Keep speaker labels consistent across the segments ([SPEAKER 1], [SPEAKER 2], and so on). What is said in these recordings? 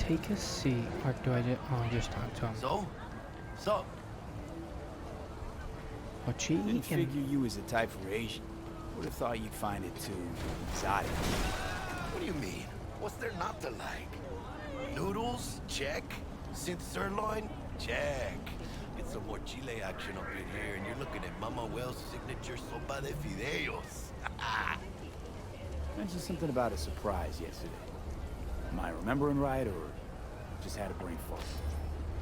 [SPEAKER 1] take a seat, or do I just talk to him?
[SPEAKER 2] So,
[SPEAKER 1] What she
[SPEAKER 3] Didn't
[SPEAKER 1] eating?
[SPEAKER 3] figure you was the type for Asian. Would have thought you'd find it too exotic.
[SPEAKER 2] what do you mean? What's there not to like? Noodles? Check. Synth sirloin? Check. Get some more chile action up in here, and you're looking at Mama Wells' signature sopa de fideos.
[SPEAKER 3] Mentioned something about a surprise yesterday. Am I remembering right, or just had a brain fart?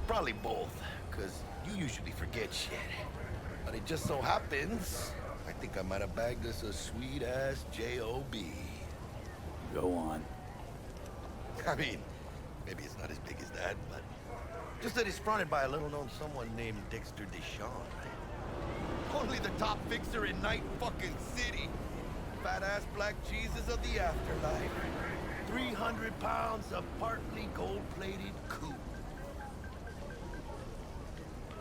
[SPEAKER 2] Probably both, because you usually forget shit. But it just so happens, I think I might have bagged us a sweet-ass J.O.B.
[SPEAKER 3] Go on.
[SPEAKER 2] I mean, maybe it's not as big as that, but just that it's fronted by a little-known someone named Dexter Deshawn. Only the top fixer in Night fucking City. Fat-ass black Jesus of the afterlife. 300 pounds of partly gold-plated coupe.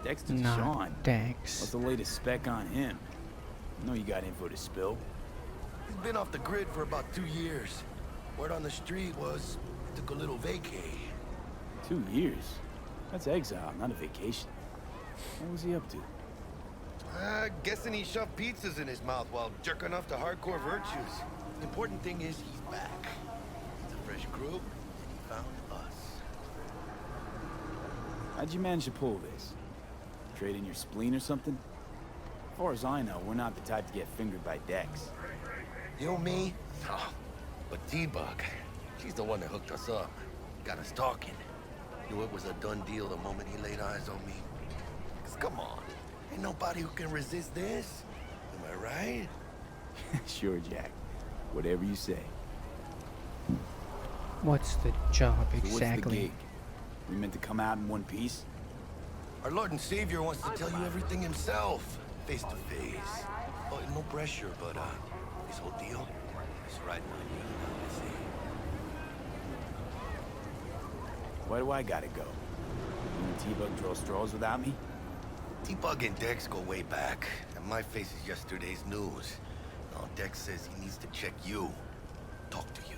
[SPEAKER 3] Dexter
[SPEAKER 1] Not
[SPEAKER 3] Deshawn.
[SPEAKER 1] Dex.
[SPEAKER 3] What's the latest spec on him? I know you got info to spill.
[SPEAKER 2] He's been off the grid for about 2 years. Word on the street was he took a little vacay.
[SPEAKER 3] 2 years? That's exile, not a vacation. What was he up to?
[SPEAKER 2] Guessing he shoved pizzas in his mouth while jerking off to hardcore virtues. The important thing is he's back. It's a fresh group, and he found us.
[SPEAKER 3] How'd you manage to pull this? Trade in your spleen or something? As far as I know, we're not the type to get fingered by Dex.
[SPEAKER 2] You, me? Oh, but T-Bug, she's the one that hooked us up. Got us talking. Knew it was a done deal the moment he laid eyes on me. 'Cause come on, ain't nobody who can resist this. Am I right?
[SPEAKER 3] Sure, Jack. Whatever you say.
[SPEAKER 1] What's the job
[SPEAKER 3] So what's the
[SPEAKER 1] exactly?
[SPEAKER 3] gig? We meant to come out in one piece?
[SPEAKER 2] Our Lord and Savior wants to tell you everything himself, face to face. Oh, no pressure, but this whole deal is right on you, I see.
[SPEAKER 3] Why do I gotta go? You and T-Bug draw straws without me?
[SPEAKER 2] T-Bug and Dex go way back, and my face is yesterday's news. Now Dex says he needs to check you, talk to you.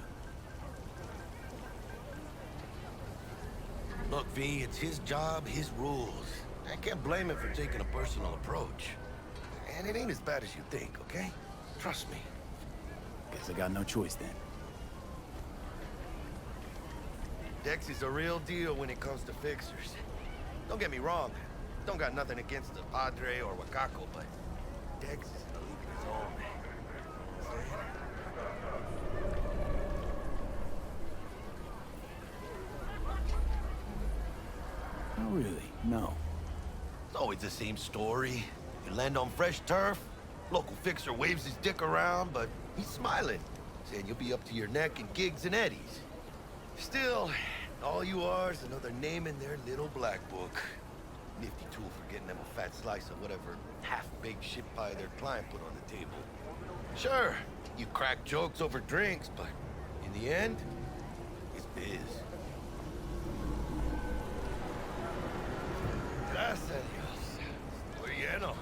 [SPEAKER 2] Look, V, it's his job, his rules. I can't blame him for taking a personal approach. And it ain't as bad as you think, okay? Trust me.
[SPEAKER 3] Guess I got no choice then.
[SPEAKER 2] Dex is a real deal when it comes to fixers. Don't get me wrong. Don't got nothing against the Padre or Wakako, but Dex is in a league of his own.
[SPEAKER 3] Oh, really? No.
[SPEAKER 2] It's always the same story. You land on fresh turf, local fixer waves his dick around, but he's smiling, saying you'll be up to your neck in gigs and eddies. Still, all you are is another name in their little black book. Nifty tool for getting them a fat slice of whatever half-baked shit pie their client put on the table. Sure, you crack jokes over drinks, but in the end, it's biz. Gracias a Dios. Muy lleno.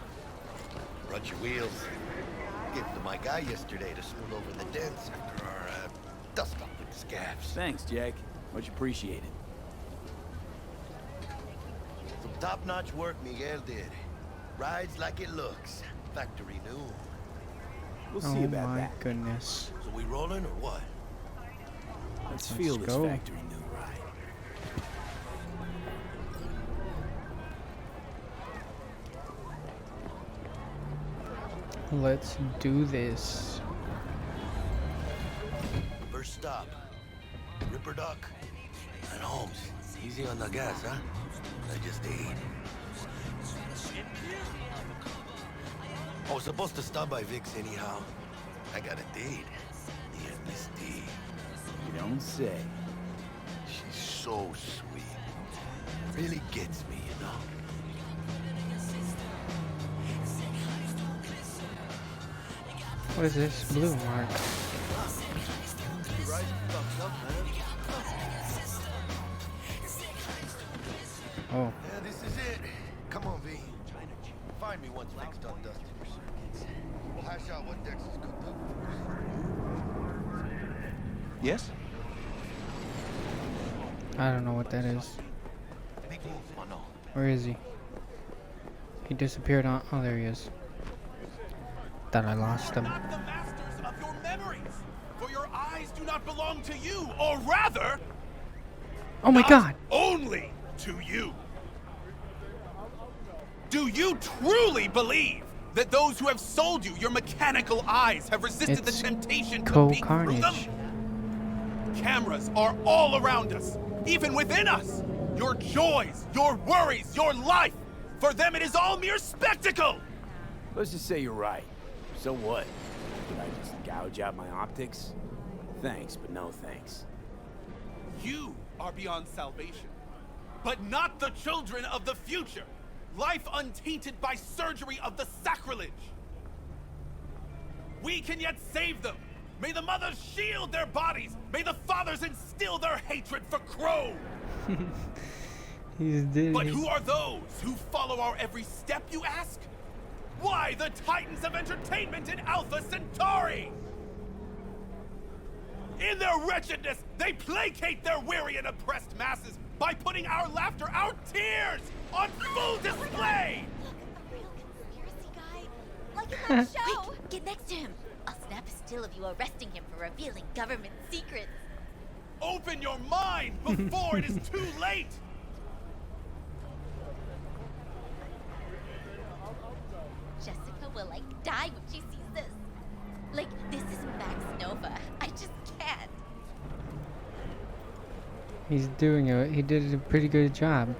[SPEAKER 2] Brought your wheels. Gave them to my guy yesterday to smooth over the dents after our dust-up with the scabs.
[SPEAKER 3] Thanks, Jack. Much appreciated.
[SPEAKER 2] Some top-notch work Miguel did. Rides like it looks. Factory new.
[SPEAKER 3] We'll
[SPEAKER 1] Oh
[SPEAKER 3] see about
[SPEAKER 1] my
[SPEAKER 3] that.
[SPEAKER 1] goodness.
[SPEAKER 2] So we rolling or what?
[SPEAKER 3] Let's feel this
[SPEAKER 1] go.
[SPEAKER 3] factory new ride.
[SPEAKER 1] Let's do this.
[SPEAKER 2] First stop. Ripper Duck. And Holmes. Easy on the gas, huh? I just ate. I was supposed to stop by Vic's anyhow. I got a date. Yeah, Miss D.
[SPEAKER 3] You don't say.
[SPEAKER 2] She's so sweet. Really gets me, you know.
[SPEAKER 1] What is this blue mark? Oh,
[SPEAKER 2] Yeah, this is it. Come on, V. Find me once Vic's done dusting your circuits. We'll hash out what Dex has cooked up for us.
[SPEAKER 4] Yes?
[SPEAKER 1] I don't know what that is. Where is he? He disappeared on. Oh, there he is. Thought I lost him.
[SPEAKER 4] Not the masters of your memories, for your eyes do not belong to you, or rather,
[SPEAKER 1] Oh my god!
[SPEAKER 4] only to you. Do you truly believe that those who have sold you your mechanical eyes have resisted
[SPEAKER 1] It's
[SPEAKER 4] the temptation to peek through them?
[SPEAKER 1] Carnage.
[SPEAKER 4] Cameras are all around us, even within us. Your joys, your worries, your life. For them, it is all mere spectacle.
[SPEAKER 3] Let's just say you're right. So what? Did I just gouge out my optics? Thanks, but no thanks.
[SPEAKER 4] You are beyond salvation, but not the children of the future. Life untainted by surgery of the sacrilege. We can yet save them. May the mothers shield their bodies. May the fathers instill their hatred for Crow.
[SPEAKER 1] He's dead.
[SPEAKER 4] But who are those who follow our every step, you ask? Why, the titans of entertainment in Alpha Centauri! In their wretchedness, they placate their weary and oppressed masses by putting our laughter, our tears, on full display!
[SPEAKER 5] A real conspiracy guy. Like in that show. Quick, get next to him. I'll snap a still of you arresting him for revealing government secrets.
[SPEAKER 4] Open your mind before it is too late!
[SPEAKER 5] Jessica will die when she sees this. This is Max Nova. I just can't.
[SPEAKER 1] He's doing it. He did a pretty good job.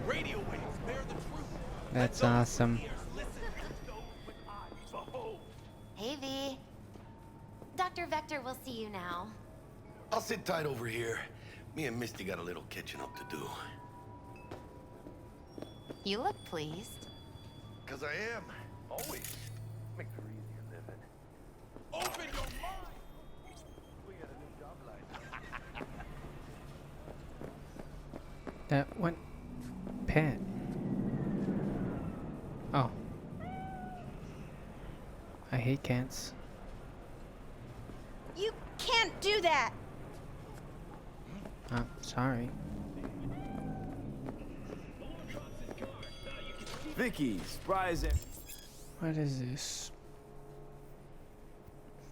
[SPEAKER 4] Radio waves bear the truth.
[SPEAKER 1] That's
[SPEAKER 4] Let those
[SPEAKER 1] awesome.
[SPEAKER 4] ears listen and those with eyes behold.
[SPEAKER 5] Hey, V. Dr. Vector will see you now.
[SPEAKER 2] I'll sit tight over here. Me and Misty got a little catching up to do.
[SPEAKER 5] You look pleased.
[SPEAKER 2] 'Cause I am. Always. Makes it easier living.
[SPEAKER 4] Open your mind!
[SPEAKER 2] We got a new job line.
[SPEAKER 1] That went Pat. Oh. I hate cats.
[SPEAKER 5] You can't do that!
[SPEAKER 1] Sorry.
[SPEAKER 3] Vicky, surprise it.
[SPEAKER 1] What is this?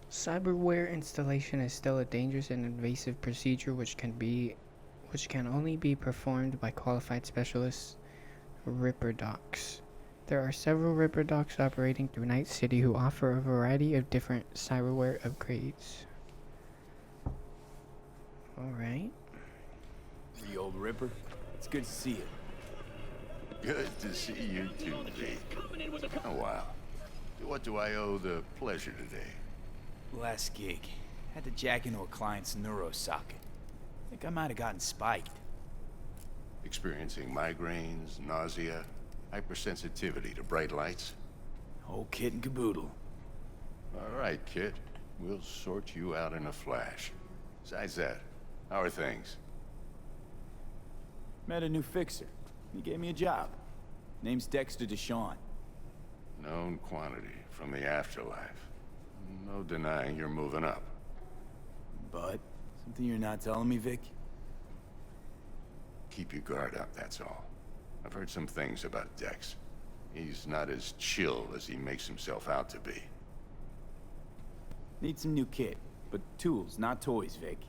[SPEAKER 1] Cyberware installation is still a dangerous and invasive procedure which can only be performed by qualified specialists. Ripper Docs. There are several Ripper Docs operating through Night City who offer a variety of different cyberware upgrades. Alright.
[SPEAKER 3] The old Ripper. It's good to see you.
[SPEAKER 6] Good to see you too, V. Oh, wow. What do I owe the pleasure today?
[SPEAKER 3] Last gig. Had to jack into a client's neurosocket. Think I might have gotten spiked.
[SPEAKER 6] Experiencing migraines, nausea, hypersensitivity to bright lights?
[SPEAKER 3] Whole kit and caboodle.
[SPEAKER 6] All right, kid. We'll sort you out in a flash. Besides that, how are things?
[SPEAKER 3] Met a new fixer. He gave me a job. Name's Dexter Deshawn.
[SPEAKER 6] Known quantity from the afterlife. No denying you're moving up.
[SPEAKER 3] But, something you're not telling me, Vic?
[SPEAKER 6] Keep your guard up, that's all. I've heard some things about Dex. He's not as chill as he makes himself out to be.
[SPEAKER 3] Need some new kit, but tools, not toys, Vic.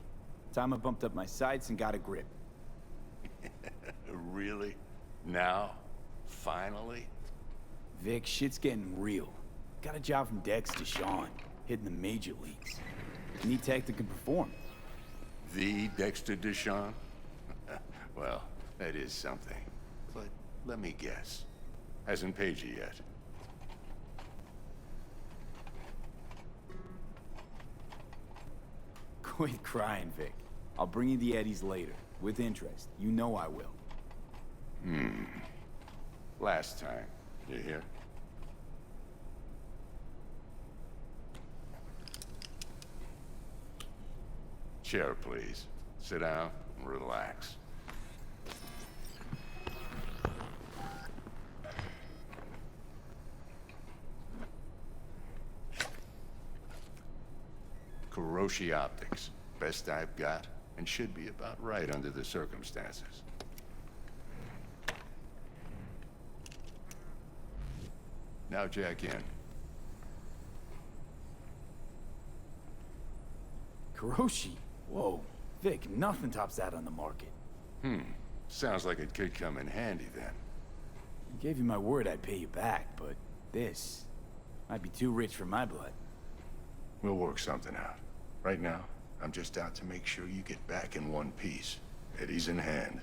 [SPEAKER 3] Time I bumped up my sights and got a grip.
[SPEAKER 6] Really? Now? Finally?
[SPEAKER 3] Vic, shit's getting real. Got a job from Dex Deshawn, hitting the major leagues. Need tech that can perform.
[SPEAKER 6] The Dexter Deshawn? Well, that is something. But let me guess. Hasn't paid you yet.
[SPEAKER 3] Quit crying, Vic. I'll bring you the eddies later, with interest. You know I will.
[SPEAKER 6] Last time. You hear? Chair, please. Sit down and relax. Kuroshi Optics. Best I've got. and should be about right under the circumstances. Now jack in.
[SPEAKER 3] Kuroshi? Whoa. Vic, nothing tops that on the market.
[SPEAKER 6] Sounds like it could come in handy then.
[SPEAKER 3] I gave you my word I'd pay you back, but this might be too rich for my blood.
[SPEAKER 6] We'll work something out. Right now, I'm just out to make sure you get back in one piece. Eddie's in hand.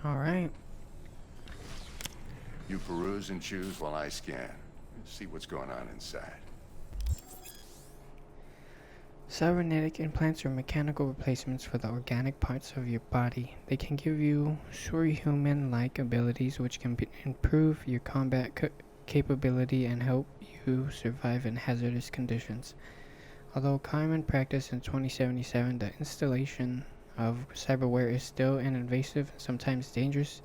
[SPEAKER 1] Alright.
[SPEAKER 6] You peruse and choose while I scan. See what's going on inside.
[SPEAKER 1] Cybernetic implants are mechanical replacements for the organic parts of your body. They can give you superhuman-like abilities which can improve your combat capability and help you survive in hazardous conditions. Although common practice in 2077, the installation of cyberware is still an invasive and sometimes dangerous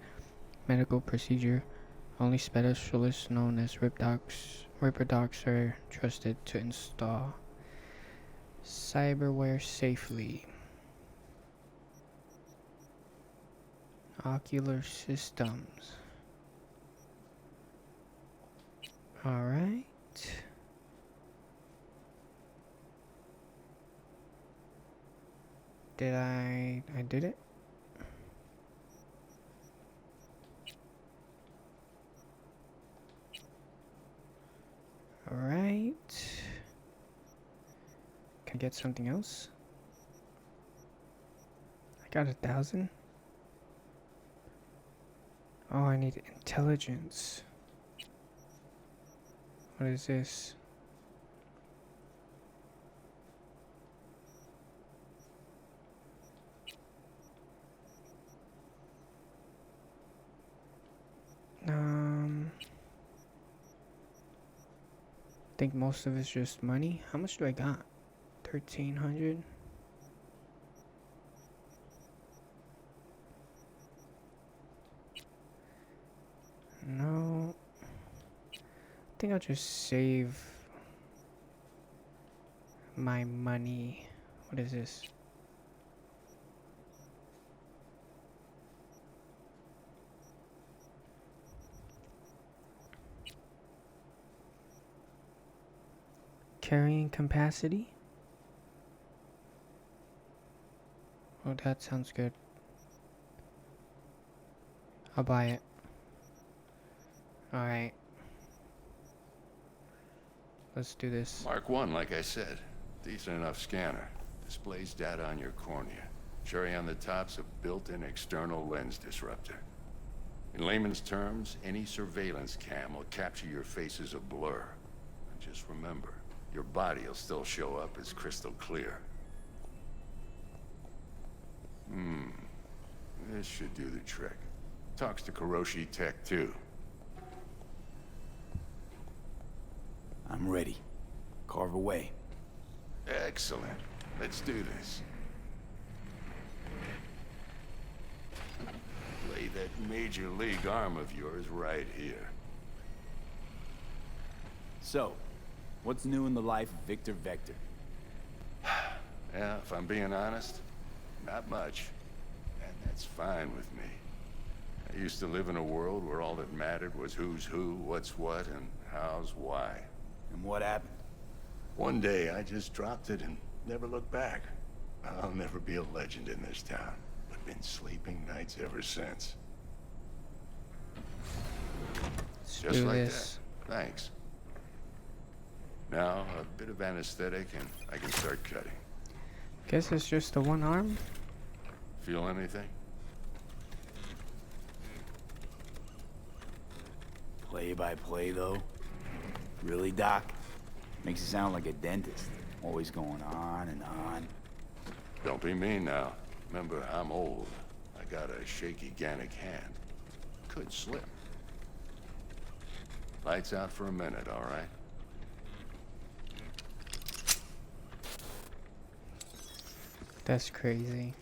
[SPEAKER 1] medical procedure. Only specialists known as Ripper Docs are trusted to install cyberware safely. Ocular systems. Alright. I did it? Alright. Can I get something else? I got 1,000. Oh, I need intelligence. What is this? I think most of it's just money. How much do I got? 1,300. No. I think I'll just save my money. What is this? Carrying capacity? Oh, that sounds good. I'll buy it. Alright. Let's do this.
[SPEAKER 6] Mark 1, like I said. Decent enough scanner. Displays data on your cornea. Cherry on the top's a built-in external lens disruptor. In layman's terms, any surveillance cam will capture your face as a blur. And just remember, your body will still show up as crystal clear. This should do the trick. Talks to Kuroshi Tech, too.
[SPEAKER 3] I'm ready. Carve away.
[SPEAKER 6] Excellent. Let's do this. Lay that major league arm of yours right here.
[SPEAKER 3] So, what's new in the life of Victor Vector?
[SPEAKER 6] Yeah, if I'm being honest, not much. And that's fine with me. I used to live in a world where all that mattered was who's who, what's what, and how's why.
[SPEAKER 3] And what happened?
[SPEAKER 6] One day, I just dropped it and never looked back. I'll never be a legend in this town, but been sleeping nights ever since.
[SPEAKER 1] Let's
[SPEAKER 6] Just
[SPEAKER 1] do
[SPEAKER 6] like
[SPEAKER 1] this.
[SPEAKER 6] that. Thanks. Now, a bit of anesthetic and I can start cutting.
[SPEAKER 1] Guess it's just the one arm?
[SPEAKER 6] Feel anything?
[SPEAKER 3] Play by play, though? Really, Doc? Makes you sound like a dentist. Always going on and on.
[SPEAKER 6] Don't be mean now. Remember, I'm old. I got a shaky Gannic hand. Could slip. Lights out for a minute, all right?
[SPEAKER 1] That's crazy.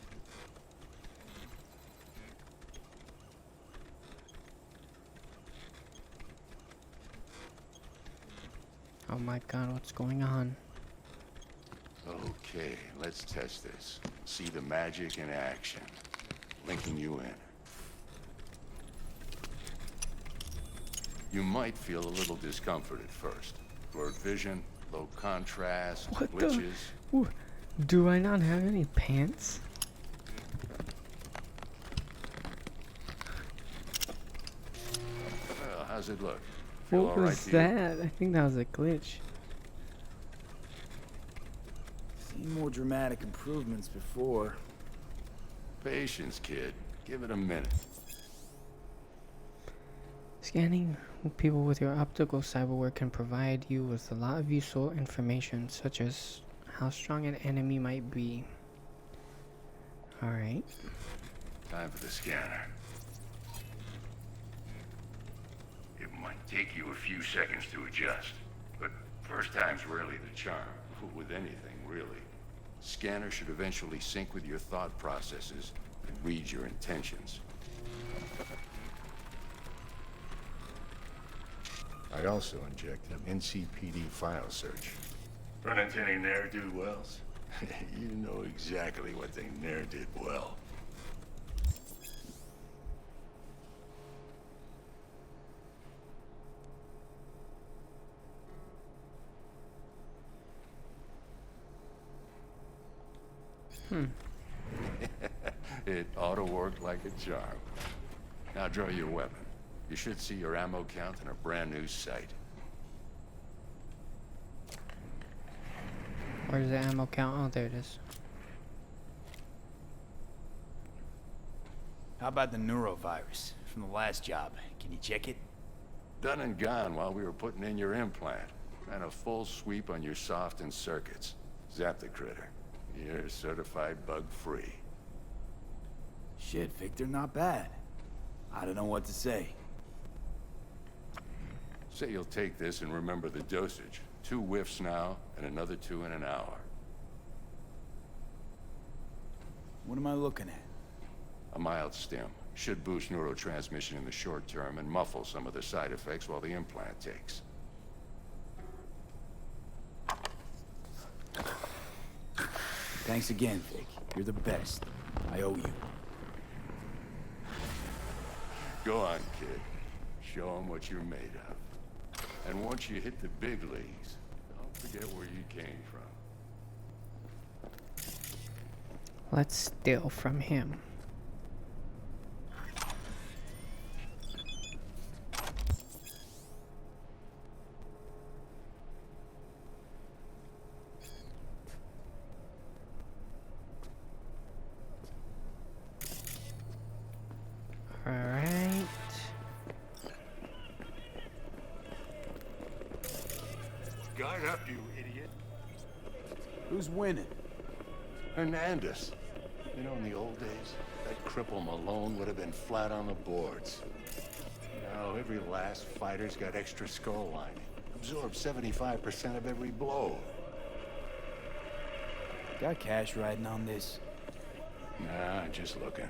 [SPEAKER 1] Oh my god, what's going on?
[SPEAKER 6] Okay, let's test this. See the magic in action. Linking you in. You might feel a little discomfort at first. Blurred vision, low contrast,
[SPEAKER 1] What
[SPEAKER 6] glitches.
[SPEAKER 1] the? Ooh, do I not have any pants?
[SPEAKER 6] Well, how's it look? Feel
[SPEAKER 1] What
[SPEAKER 6] all right
[SPEAKER 1] was
[SPEAKER 6] to you?
[SPEAKER 1] that? I think that was a glitch.
[SPEAKER 3] Seen more dramatic improvements before.
[SPEAKER 6] Patience, kid. Give it a minute.
[SPEAKER 1] Scanning people with your optical cyberware can provide you with a lot of useful information, such as how strong an enemy might be. Alright.
[SPEAKER 6] Time for the scanner. It might take you a few seconds to adjust, but first time's rarely the charm. With anything, really. Scanner should eventually sync with your thought processes and read your intentions. I also inject an NCPD file search. Run into any ne'er-do-wells? You know exactly what they ne'er did well. It ought to work like a charm. Now draw your weapon. You should see your ammo count in a brand new sight.
[SPEAKER 1] Where's the ammo count? Oh, there it is.
[SPEAKER 3] How about the neurovirus from the last job? Can you check it?
[SPEAKER 6] Done and gone while we were putting in your implant. Ran a full sweep on your soft and circuits. Zap the critter. You're certified bug-free.
[SPEAKER 3] Shit, Victor, not bad. I don't know what to say.
[SPEAKER 6] Say you'll take this and remember the dosage. 2 whiffs now, and another 2 in an hour.
[SPEAKER 3] What am I looking at?
[SPEAKER 6] A mild stim. Should boost neurotransmission in the short term and muffle some of the side effects while the implant takes.
[SPEAKER 3] Thanks again, Vic. You're the best. I owe you.
[SPEAKER 6] Go on, kid. Show 'em what you're made of. And once you hit the big leagues, don't forget where you came from.
[SPEAKER 1] Let's steal from him. Alright.
[SPEAKER 6] Guard up, you idiot.
[SPEAKER 3] Who's winning?
[SPEAKER 6] Hernandez. You know, in the old days, that cripple Malone would have been flat on the boards. Now, every last fighter's got extra skull lining. Absorbs 75% of every blow.
[SPEAKER 3] Got cash riding on this?
[SPEAKER 6] Nah, just looking.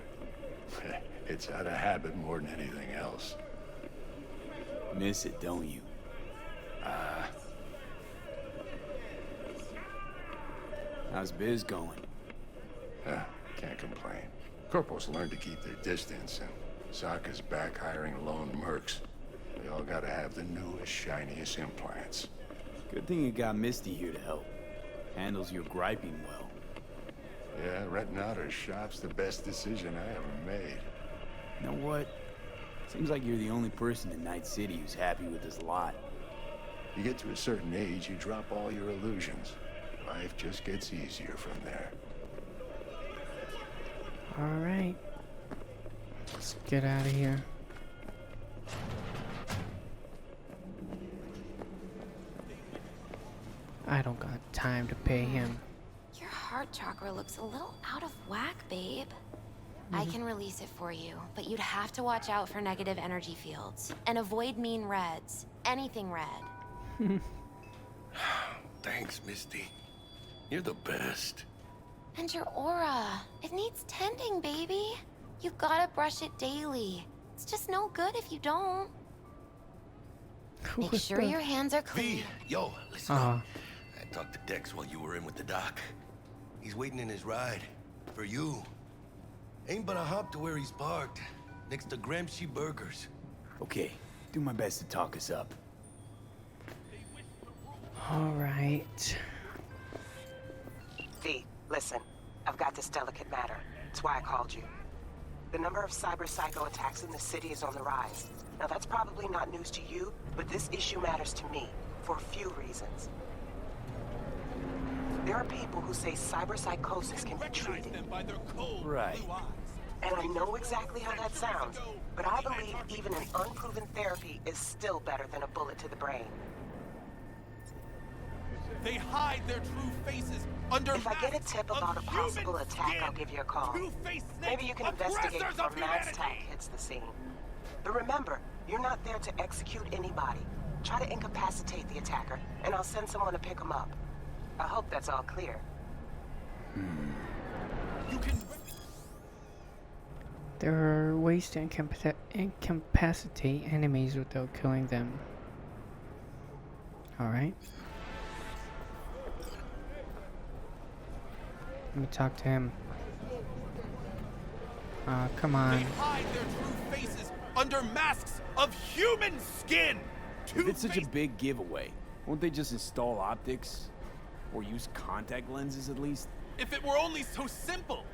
[SPEAKER 6] It's out of habit more than anything else.
[SPEAKER 3] Miss it, don't you? How's biz going?
[SPEAKER 6] Can't complain. Corpos learned to keep their distance, and Sokka's back hiring lone mercs. They all gotta have the newest, shiniest implants.
[SPEAKER 3] Good thing you got Misty here to help. Handles your griping well.
[SPEAKER 6] Yeah, renting out her shop's the best decision I ever made.
[SPEAKER 3] You know what? Seems like you're the only person in Night City who's happy with this lot.
[SPEAKER 6] You get to a certain age, you drop all your illusions. Life just gets easier from there.
[SPEAKER 1] Alright. Let's get out of here. I don't got time to pay him.
[SPEAKER 5] Your heart chakra looks a little out of whack, babe. I can release it for you, but you'd have to watch out for negative energy fields and avoid mean reds. Anything red.
[SPEAKER 2] Thanks, Misty. You're the best.
[SPEAKER 5] And your aura. It needs tending, baby. You gotta brush it daily. It's just no good if you don't. Make
[SPEAKER 1] What
[SPEAKER 5] sure
[SPEAKER 1] the-
[SPEAKER 5] your hands are clean.
[SPEAKER 2] V, yo, listen
[SPEAKER 1] Uh-huh.
[SPEAKER 2] up. Talked to Dex while you were in with the doc. He's waiting in his ride. For you. Ain't but a hop to where he's parked. Next to Gramsci Burgers.
[SPEAKER 3] Okay, do my best to talk us up.
[SPEAKER 1] Alright.
[SPEAKER 7] V, listen. I've got this delicate matter. That's why I called you. The number of cyber psycho attacks in the city is on the rise. Now that's probably not news to you, but this issue matters to me, for a few reasons. There are people who say cyber psychosis can be
[SPEAKER 4] Recognize
[SPEAKER 7] treated.
[SPEAKER 4] them by their cold
[SPEAKER 3] Right.
[SPEAKER 4] blue eyes.
[SPEAKER 7] And I know exactly how that sounds, but I believe even an unproven therapy is still better than a bullet to the brain.
[SPEAKER 4] They hide their true faces under
[SPEAKER 7] If I get a
[SPEAKER 4] masks
[SPEAKER 7] tip
[SPEAKER 4] of
[SPEAKER 7] about a possible
[SPEAKER 4] human
[SPEAKER 7] attack,
[SPEAKER 4] skin.
[SPEAKER 7] I'll give you a call.
[SPEAKER 4] Two-faced
[SPEAKER 7] Maybe you can
[SPEAKER 4] snakes,
[SPEAKER 7] investigate
[SPEAKER 4] oppressors
[SPEAKER 7] before
[SPEAKER 4] of
[SPEAKER 7] Matt's
[SPEAKER 4] humanity.
[SPEAKER 7] tank hits the scene. But remember, you're not there to execute anybody. Try to incapacitate the attacker, and I'll send someone to pick him up. I hope that's all clear.
[SPEAKER 4] You can.
[SPEAKER 1] There are ways to incapacitate enemies without killing them. Alright. Let me talk to him. Come
[SPEAKER 4] They
[SPEAKER 1] on.
[SPEAKER 4] hide their true faces under masks of human skin.
[SPEAKER 3] If it's such a
[SPEAKER 4] Two-faced-
[SPEAKER 3] big giveaway, won't they just install optics? Or use contact lenses at least?
[SPEAKER 4] If it were only so simple.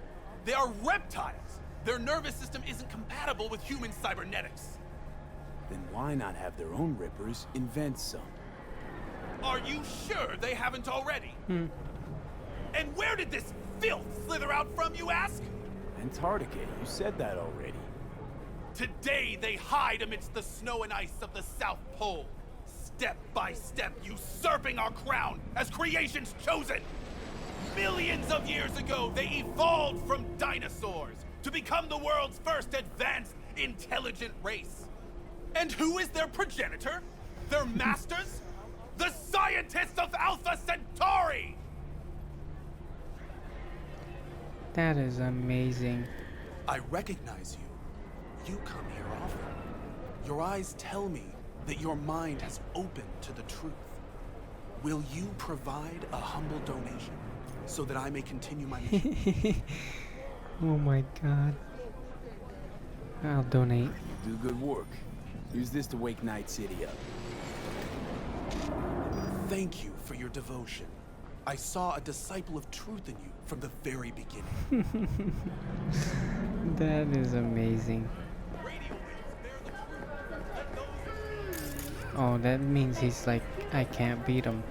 [SPEAKER 4] They are reptiles. Their nervous system isn't compatible with human cybernetics.
[SPEAKER 3] Then why not have their own rippers invent some?
[SPEAKER 4] Are you sure they haven't already? And where did this filth slither out from, you ask?
[SPEAKER 3] Antarctica, you said that already.
[SPEAKER 4] Today they hide amidst the snow and ice of the South Pole, step by step usurping our crown as creation's chosen. Millions of years ago, they evolved from dinosaurs to become the world's first advanced, intelligent race. And who is their progenitor? Their masters? The scientists of Alpha Centauri!
[SPEAKER 1] That is amazing.
[SPEAKER 4] I recognize you. You come here often. Your eyes tell me that your mind has opened to the truth. Will you provide a humble donation so that I may continue my mission?
[SPEAKER 1] Oh my god. I'll donate.
[SPEAKER 3] You do good work. Use this to wake Night City up.
[SPEAKER 4] Thank you for your devotion. I saw a disciple of truth in you from the very beginning.
[SPEAKER 1] That is amazing.
[SPEAKER 4] Radio waves bear the truth. Let those
[SPEAKER 1] Oh, that means he's like, I can't beat him.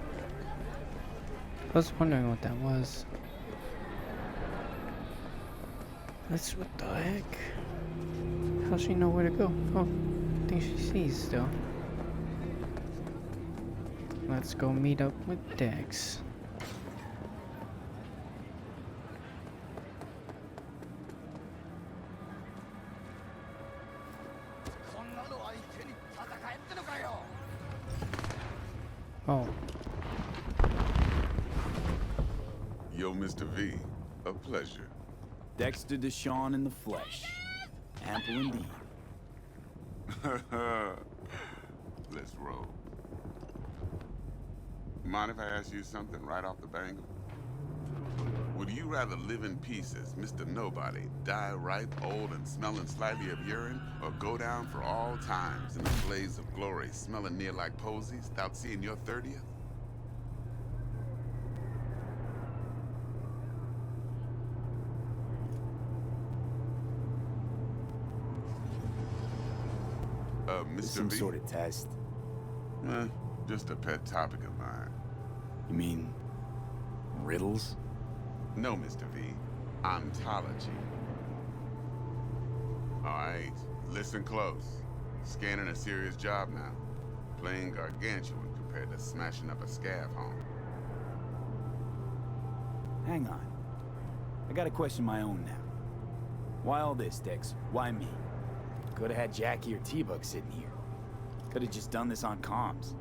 [SPEAKER 1] I was wondering what that was. That's what the heck? How's she know where to go? Oh, I think she sees still. Let's go meet up with Dex. Oh,
[SPEAKER 8] Yo, Mr. V, a pleasure.
[SPEAKER 3] Dexter Deshawn in the flesh. Ample indeed.
[SPEAKER 8] Let's roll. Mind if I ask you something right off the bangle? Would you rather live in pieces, Mr. Nobody, die ripe, old, and smelling slightly of urine, or go down for all times in a blaze of glory, smelling near like posies, without seeing your 30th? Mr.
[SPEAKER 3] Some
[SPEAKER 8] V?
[SPEAKER 3] sort of test.
[SPEAKER 8] Just a pet topic of mine.
[SPEAKER 3] You mean riddles?
[SPEAKER 8] No, Mr. V. Ontology. All right, listen close. Scanning a serious job now. Playing gargantuan compared to smashing up a scav home.
[SPEAKER 3] Hang on. I gotta question my own now. Why all this, Dex? Why me? Could have had Jackie or T-Bug sitting here. Could have just done this on comms.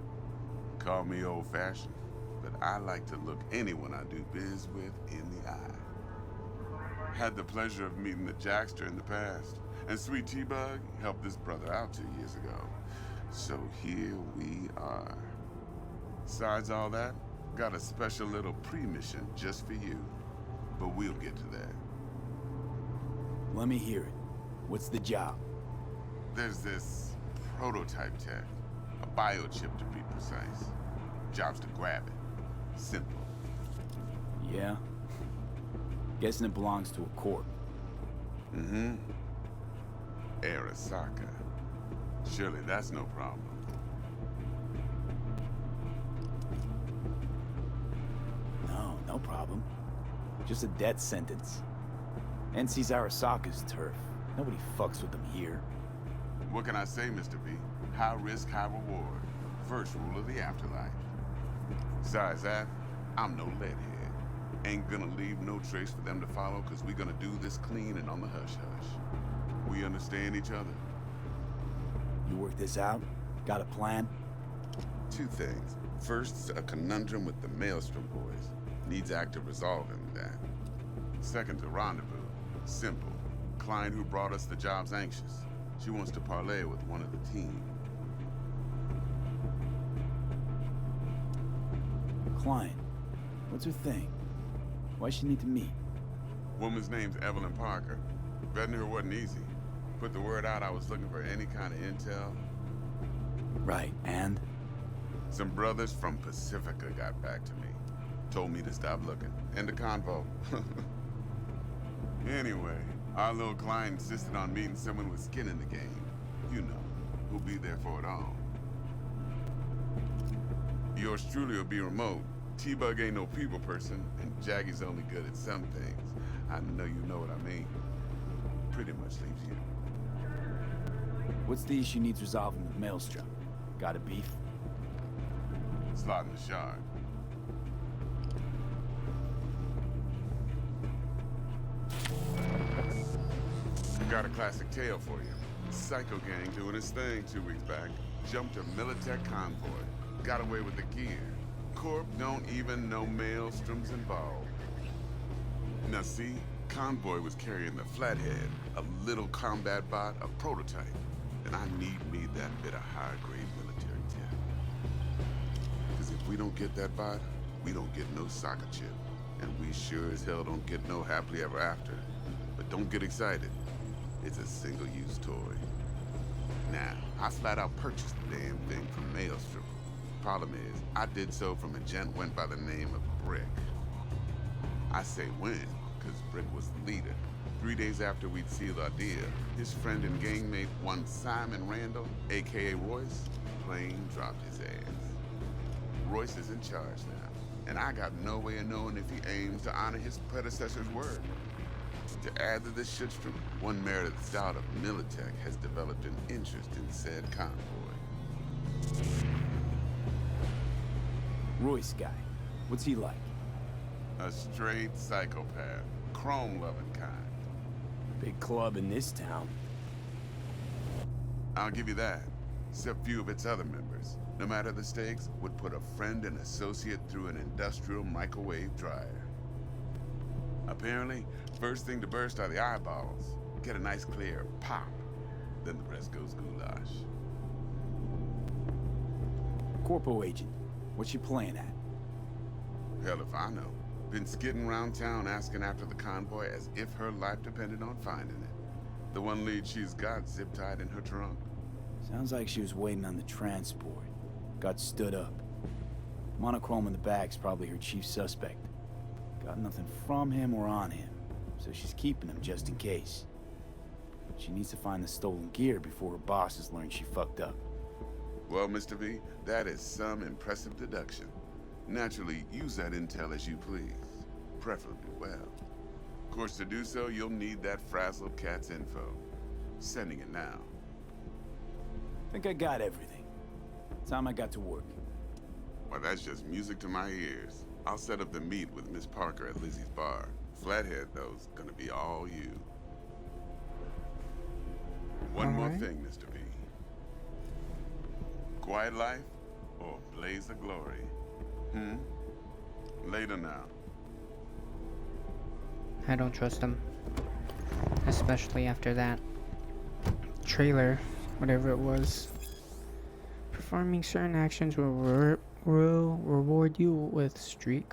[SPEAKER 8] Call me old-fashioned, but I like to look anyone I do biz with in the eye. Had the pleasure of meeting the Jackster in the past, and sweet T-Bug helped this brother out 2 years ago. So here we are. Besides all that, Got a special little pre-mission just for you. But we'll get to that.
[SPEAKER 3] Let me hear it. What's the job?
[SPEAKER 8] There's this prototype tech. A biochip to be precise. Job's to grab it. Simple.
[SPEAKER 3] Yeah? Guessing it belongs to a corp.
[SPEAKER 8] Mm-hmm. Arasaka. Surely that's no problem.
[SPEAKER 3] No problem. Just a death sentence. NC's Arasaka's turf. Nobody fucks with them here.
[SPEAKER 8] What can I say, Mr. B? High risk, high reward. First rule of the afterlife. Besides that, I'm no leadhead. Ain't gonna leave no trace for them to follow, cause we gonna do this clean and on the hush-hush. We understand each other?
[SPEAKER 3] You work this out? Got a plan?
[SPEAKER 8] Two things. First, a conundrum with the Maelstrom boys. Needs active resolving that. Second's a rendezvous. Simple. Client who brought us the job's anxious. She wants to parlay with one of the team.
[SPEAKER 3] Client. What's her thing? Why she need to meet?
[SPEAKER 8] Woman's name's Evelyn Parker. Vetting her wasn't easy. Put the word out I was looking for any kind of intel.
[SPEAKER 3] Right, and?
[SPEAKER 8] Some brothers from Pacifica got back to me. Told me to stop looking. End of convo. Anyway, our little client insisted on meeting someone with skin in the game. You know, who'll be there for it all. Yours truly will be remote. T-Bug ain't no people person, and Jaggy's only good at some things. I know you know what I mean. Pretty much leaves you.
[SPEAKER 3] What's the issue needs resolving with Maelstrom? Got a beef?
[SPEAKER 8] Slot in the shard. Got a classic tale for you. Psycho gang doing his thing 2 weeks back. Jumped a Militech convoy. Got away with the gear. Corp don't even know Maelstrom's involved. Now see, convoy was carrying the Flathead, a little combat bot, a prototype. And I need me that bit of high-grade military tech. Because if we don't get that bot, we don't get no soccer chip. And we sure as hell don't get no happily ever after. But don't get excited. It's a single-use toy. Now, I flat out purchased the damn thing from Maelstrom. Problem is, I did so from a gent went by the name of Brick. I say when, because Brick was the leader. 3 days after we'd sealed our deal, his friend and gangmate, one Simon Randall, aka Royce, plain dropped his ass. Royce is in charge now, and I got no way of knowing if he aims to honor his predecessor's word. To add to this shitstorm, one Meredith Stout of Militech has developed an interest in said convoy.
[SPEAKER 3] Royce guy. What's he like?
[SPEAKER 8] A straight psychopath, chrome-loving kind.
[SPEAKER 3] Big club in this town.
[SPEAKER 8] I'll give you that. Except few of its other members, no matter the stakes, would put a friend and associate through an industrial microwave dryer. Apparently, first thing to burst are the eyeballs. Get a nice clear pop. Then the rest goes goulash.
[SPEAKER 3] Corpo agent. What's she playing at?
[SPEAKER 8] Hell if I know. Been skidding around town asking after the convoy as if her life depended on finding it. The one lead she's got zip-tied in her trunk.
[SPEAKER 3] Sounds like she was waiting on the transport. Got stood up. Monochrome in the bag's probably her chief suspect. Got nothing from him or on him, so she's keeping him just in case. She needs to find the stolen gear before her bosses learn she fucked up.
[SPEAKER 8] Well, Mr. V, that is some impressive deduction. Naturally, use that intel as you please. Preferably well. Of course, to do so, you'll need that frazzled cat's info. Sending it now.
[SPEAKER 3] Think I got everything. Time I got to work.
[SPEAKER 8] Well, that's just music to my ears. I'll set up the meet with Miss Parker at Lizzie's bar. Flathead, though's gonna be all you. One more thing, Mr. V. Quiet life or blaze of glory? Later now.
[SPEAKER 1] I don't trust him. Especially after that trailer, whatever it was. Performing certain actions will will reward you with street